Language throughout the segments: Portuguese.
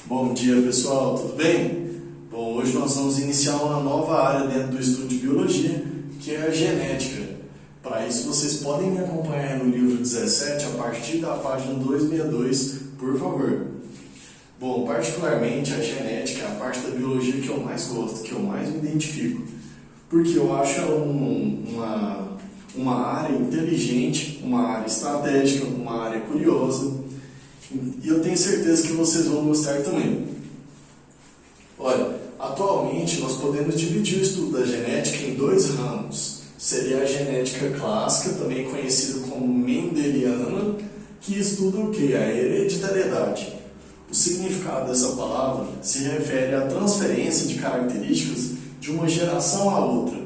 Bom dia, pessoal, tudo bem? Bom, hoje nós vamos iniciar uma nova área dentro do estudo de biologia, que é a genética. Para isso, vocês podem me acompanhar no livro 17 a partir da página 262, por favor. Bom, particularmente a genética é a parte da biologia que eu mais gosto, que eu mais me identifico, porque eu acho uma área inteligente, uma área estratégica, uma área curiosa, e eu tenho certeza que vocês vão gostar também. Olha, atualmente nós podemos dividir o estudo da genética em dois ramos. Seria a genética clássica, também conhecida como mendeliana, que estuda o que? A hereditariedade. O significado dessa palavra se refere à transferência de características de uma geração à outra.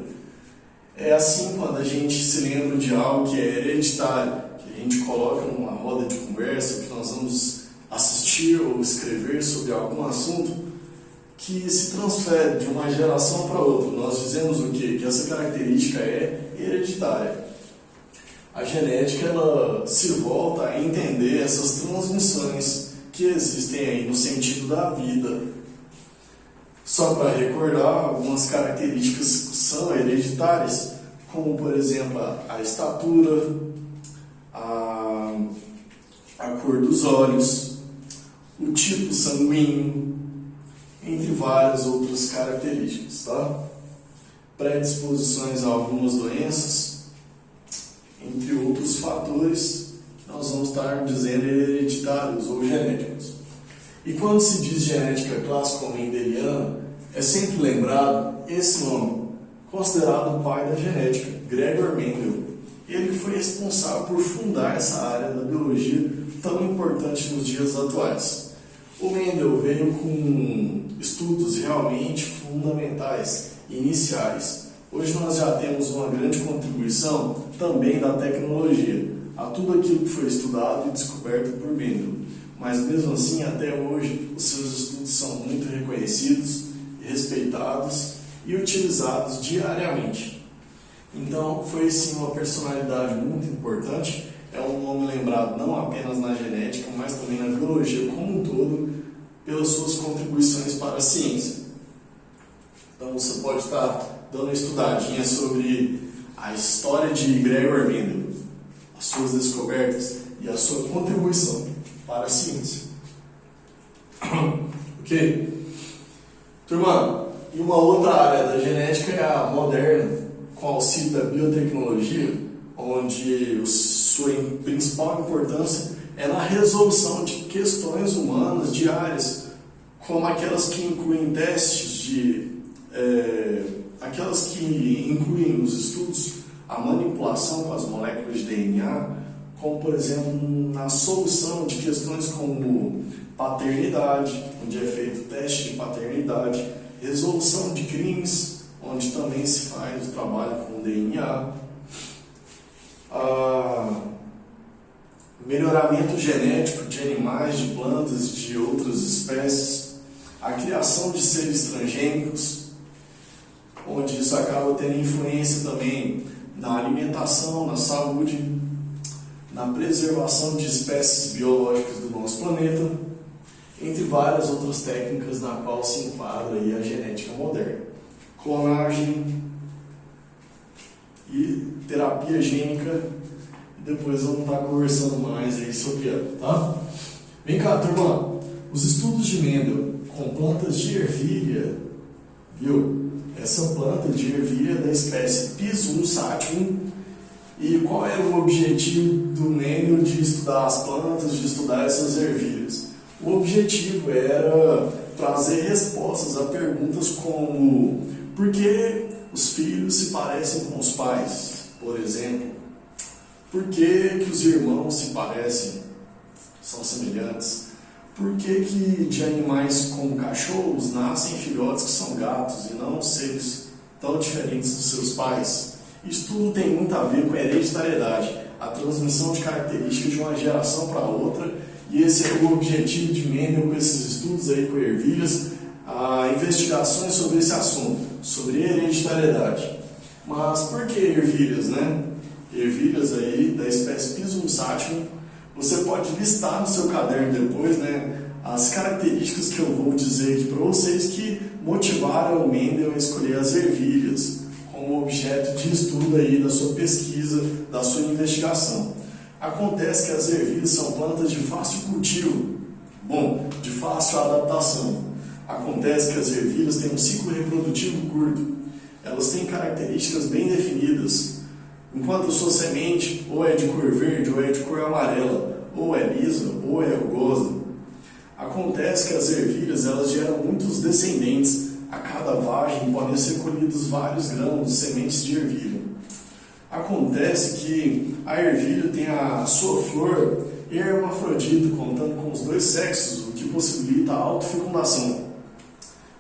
É assim quando a gente se lembra de algo que é hereditário, que a gente coloca numa roda de conversa, que nós vamos assistir ou escrever sobre algum assunto, que se transfere de uma geração para outra. Nós dizemos o quê? Que essa característica é hereditária. A genética ela se volta a entender essas transmissões que existem aí no sentido da vida. Só para recordar, algumas características são hereditárias, como por exemplo a estatura, a cor dos olhos, o tipo sanguíneo, entre várias outras características, tá? Predisposições a algumas doenças, entre outros fatores que nós vamos estar dizendo hereditários ou genéticos. E quando se diz genética clássica ou mendeliana, é sempre lembrado esse nome, considerado o pai da genética, Gregor Mendel. Ele foi responsável por fundar essa área da biologia tão importante nos dias atuais. O Mendel veio com estudos realmente fundamentais, iniciais. Hoje nós já temos uma grande contribuição também da tecnologia, a tudo aquilo que foi estudado e descoberto por Mendel. Mas mesmo assim, até hoje, os seus estudos são muito reconhecidos, respeitados e utilizados diariamente. Então, foi sim uma personalidade muito importante, é um nome lembrado não apenas na genética, mas também na biologia como um todo, pelas suas contribuições para a ciência. Então, você pode estar dando uma estudadinha sobre a história de Gregor Mendel, as suas descobertas e a sua contribuição para a ciência. Ok? Turma, e uma outra área da genética é a moderna, com auxílio da biotecnologia, onde sua principal importância é na resolução de questões humanas diárias, como aquelas que incluem aquelas que incluem nos estudos a manipulação com as moléculas de DNA, como por exemplo na solução de questões como paternidade, onde é feito o teste de paternidade, resolução de crimes, onde também se faz o trabalho com o DNA, melhoramento genético de animais, de plantas e de outras espécies, a criação de seres transgênicos, onde isso acaba tendo influência também na alimentação, na saúde, na preservação de espécies biológicas do nosso planeta, entre várias outras técnicas na qual se enquadra aí a genética moderna. Clonagem e terapia gênica, e depois vamos estar conversando mais aí sobre ela, tá? Vem cá, turma, os estudos de Mendel com plantas de ervilha, viu? Essa planta de ervilha da espécie Pisum sativum. E qual era o objetivo do Mendel de estudar as plantas, de estudar essas ervilhas? O objetivo era trazer respostas a perguntas como: por que os filhos se parecem com os pais, por exemplo? Por que os irmãos se parecem, são semelhantes? Por que de animais como cachorros nascem filhotes que são gatos e não seres tão diferentes dos seus pais? Isso tudo tem muito a ver com a hereditariedade, a transmissão de características de uma geração para outra, e esse é o objetivo de Mendel com esses estudos aí com ervilhas, investigações sobre esse assunto, sobre hereditariedade. Mas por que ervilhas, né? Ervilhas aí da espécie Pisum sativum. Você pode listar no seu caderno depois, né, as características que eu vou dizer aqui para vocês que motivaram o Mendel a escolher as ervilhas como objeto de estudo aí da sua pesquisa, da sua investigação. Acontece que as ervilhas são plantas de fácil cultivo, de fácil adaptação. Acontece que as ervilhas têm um ciclo reprodutivo curto. Elas têm características bem definidas. Enquanto a sua semente ou é de cor verde ou é de cor amarela, ou é lisa ou é rugosa. Acontece que as ervilhas elas geram muitos descendentes. A cada vagem podem ser colhidos vários grãos de sementes de ervilha. Acontece que a ervilha tem a sua flor hermafrodita, contando com os dois sexos, o que possibilita a autofecundação.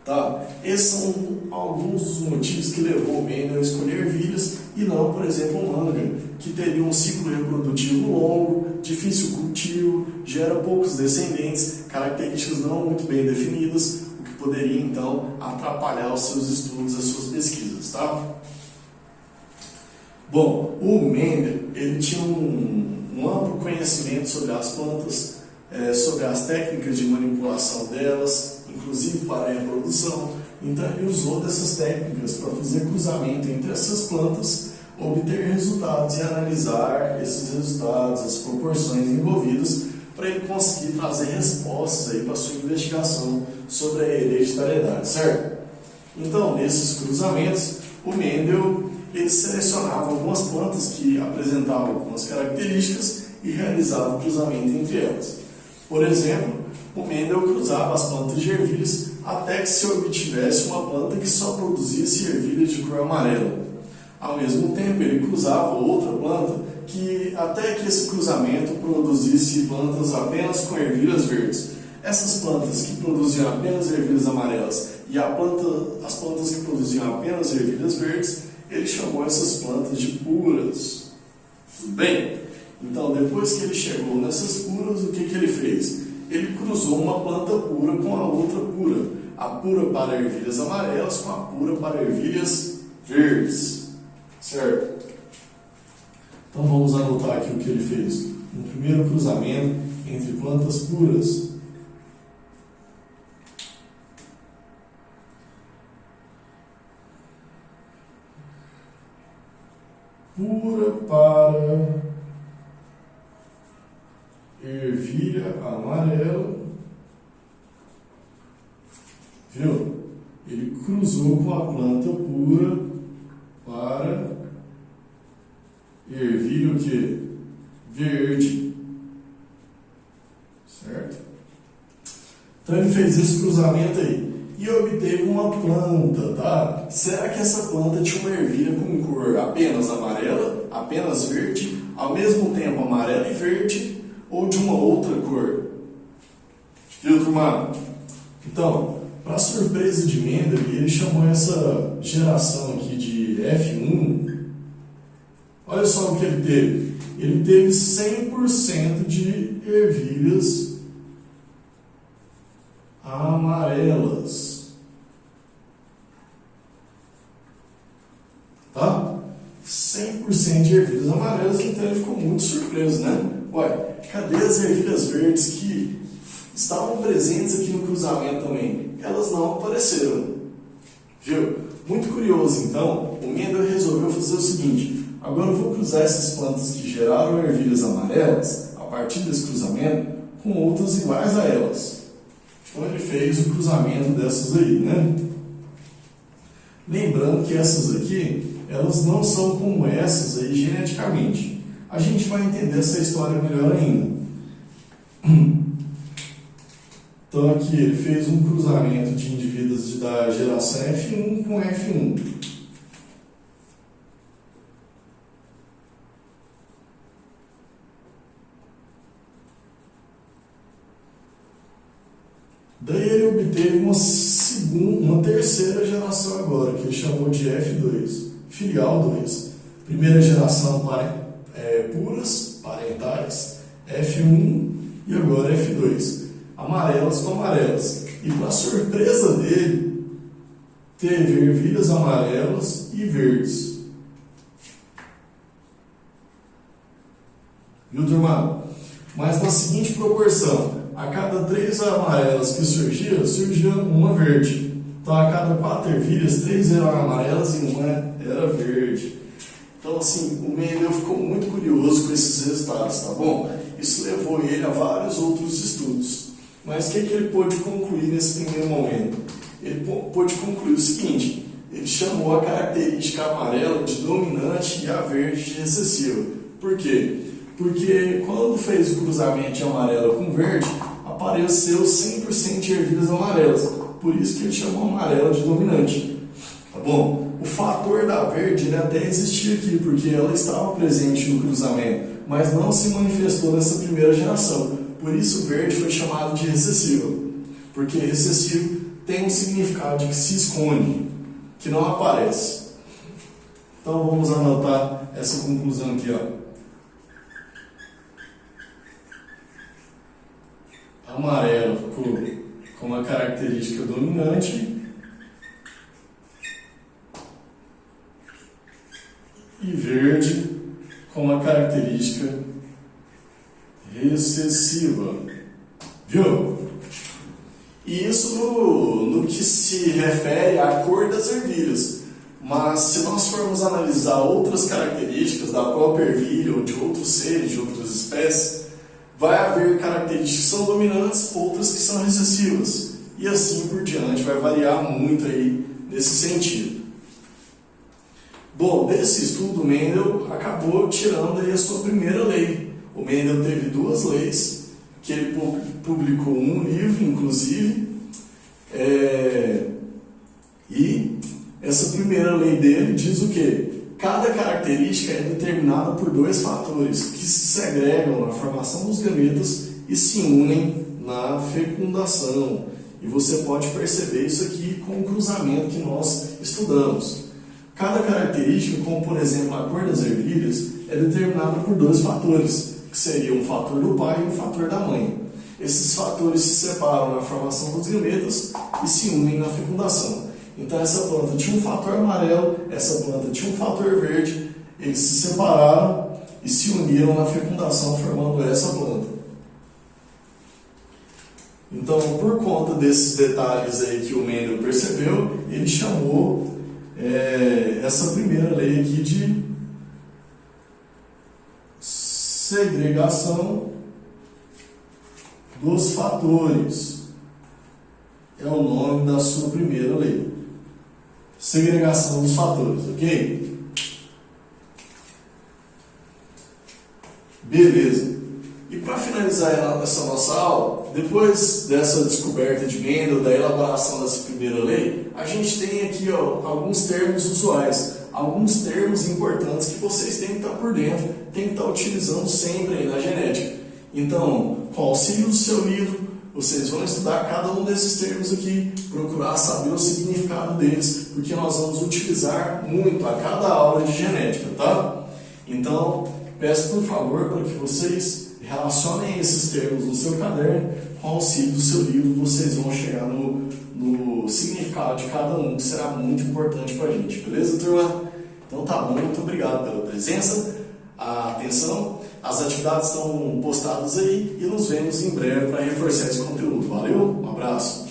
Tá? Esses são alguns dos motivos que levou o Mendel a escolher ervilhas e não, por exemplo, o manga, que teria um ciclo reprodutivo longo, difícil cultivo, gera poucos descendentes, características não muito bem definidas, o que poderia então atrapalhar os seus estudos, as suas pesquisas. Tá? Bom, o Mendel ele tinha um amplo conhecimento sobre as plantas, sobre as técnicas de manipulação delas, inclusive para a reprodução. Então ele usou dessas técnicas para fazer cruzamento entre essas plantas, obter resultados e analisar esses resultados, as proporções envolvidas, para ele conseguir trazer respostas aí para a sua investigação sobre a hereditariedade, certo? Então, nesses cruzamentos, o Mendel ele selecionava algumas plantas que apresentavam algumas características e realizava o cruzamento entre elas. Por exemplo, o Mendel cruzava as plantas de ervilhas até que se obtivesse uma planta que só produzisse ervilhas de cor amarela. Ao mesmo tempo, ele cruzava outra planta até que esse cruzamento produzisse plantas apenas com ervilhas verdes. Essas plantas que produziam apenas ervilhas amarelas e as plantas que produziam apenas ervilhas verdes, ele chamou essas plantas de puras. Tudo bem? Então, depois que ele chegou nessas puras, o que ele fez? Ele cruzou uma planta pura com a outra pura. A pura para ervilhas amarelas com a pura para ervilhas verdes. Certo? Então vamos anotar aqui o que ele fez. Um primeiro cruzamento entre plantas puras. Pura para ervilha amarela. Viu? Ele cruzou com a planta pura para ervilha o quê? Verde. Certo? Então ele fez esse cruzamento aí e obteve uma planta, tá? Será que essa planta tinha uma ervilha com cor apenas amarela, apenas verde, ao mesmo tempo amarela e verde, ou de uma outra cor? Viu, turma? Então, para surpresa de Mendel, ele chamou essa geração aqui de F1. Olha só o que ele teve. Ele teve 100% de ervilhas amarelas. Tá? 100% de ervilhas amarelas, então ele ficou muito surpreso, né? Ué, cadê as ervilhas verdes que estavam presentes aqui no cruzamento também? Elas não apareceram. Viu? Muito curioso, então, o Mendel resolveu fazer o seguinte: agora eu vou cruzar essas plantas que geraram ervilhas amarelas, a partir desse cruzamento, com outras iguais a elas. Então ele fez o cruzamento dessas aí, né? Lembrando que essas aqui, elas não são como essas aí geneticamente. A gente vai entender essa história melhor ainda. Então aqui ele fez um cruzamento de indivíduos da geração F1 com F1. Daí ele obteve uma terceira geração agora, que ele chamou de F2, filial 2. Primeira geração puras, parentais, F1 e agora F2. Amarelas com amarelas. E para surpresa dele, teve ervilhas amarelas e verdes. Viu, turma? Mas na seguinte proporção: a cada 3 amarelas que surgia uma verde. Então, a cada 4 ervilhas, 3 eram amarelas e uma era verde. Então, assim, o Mendel ficou muito curioso com esses resultados, tá bom? Isso levou ele a vários outros estudos. Mas o que ele pôde concluir nesse primeiro momento? Ele pôde concluir o seguinte: ele chamou a característica amarela de dominante e a verde de recessiva. Por quê? Porque quando fez o cruzamento de amarela com verde, apareceu 100% de ervilhas amarelas. Por isso que ele chamou a amarela de dominante. Tá bom? O fator da verde, ele até existia aqui, porque ela estava presente no cruzamento, mas não se manifestou nessa primeira geração. Por isso o verde foi chamado de recessiva. Porque recessivo tem um significado de que se esconde, que não aparece. Então vamos anotar essa conclusão aqui, ó. Amarelo ficou com uma característica dominante e verde com uma característica recessiva. Viu? E isso no que se refere à cor das ervilhas. Mas se nós formos analisar outras características da própria ervilha ou de outros seres, de outras espécies, vai haver características que são dominantes, outras que são recessivas. E assim por diante, vai variar muito aí nesse sentido. Bom, desse estudo, Mendel acabou tirando aí a sua primeira lei. O Mendel teve 2 leis, que ele publicou um livro, inclusive, e essa primeira lei dele diz o quê? Cada característica é determinada por 2 fatores que se segregam na formação dos gametas e se unem na fecundação. E você pode perceber isso aqui com o cruzamento que nós estudamos. Cada característica, como por exemplo a cor das ervilhas, é determinada por 2 fatores, que seriam um fator do pai e um fator da mãe. Esses fatores se separam na formação dos gametas e se unem na fecundação. Então essa planta tinha um fator amarelo, essa planta tinha um fator verde, eles se separaram e se uniram na fecundação formando essa planta. Então, por conta desses detalhes aí que o Mendel percebeu, ele chamou essa primeira lei aqui de segregação dos fatores. É o nome da sua primeira lei. Segregação dos fatores, ok? Beleza. E para finalizar essa nossa aula, depois dessa descoberta de Mendel, da elaboração dessa primeira lei, a gente tem aqui alguns termos usuais, alguns termos importantes que vocês têm que estar por dentro, têm que estar utilizando sempre aí na genética. Então, com o auxílio do seu livro, vocês vão estudar cada um desses termos aqui, procurar saber o significado deles, porque nós vamos utilizar muito a cada aula de genética, tá? Então, peço por favor para que vocês relacionem esses termos no seu caderno, com o auxílio do seu livro, vocês vão chegar no significado de cada um, que será muito importante para a gente, beleza, turma? Então tá bom, muito obrigado pela presença, a atenção, as atividades estão postadas aí e nos vemos em breve para reforçar esse conteúdo. Valeu, um abraço!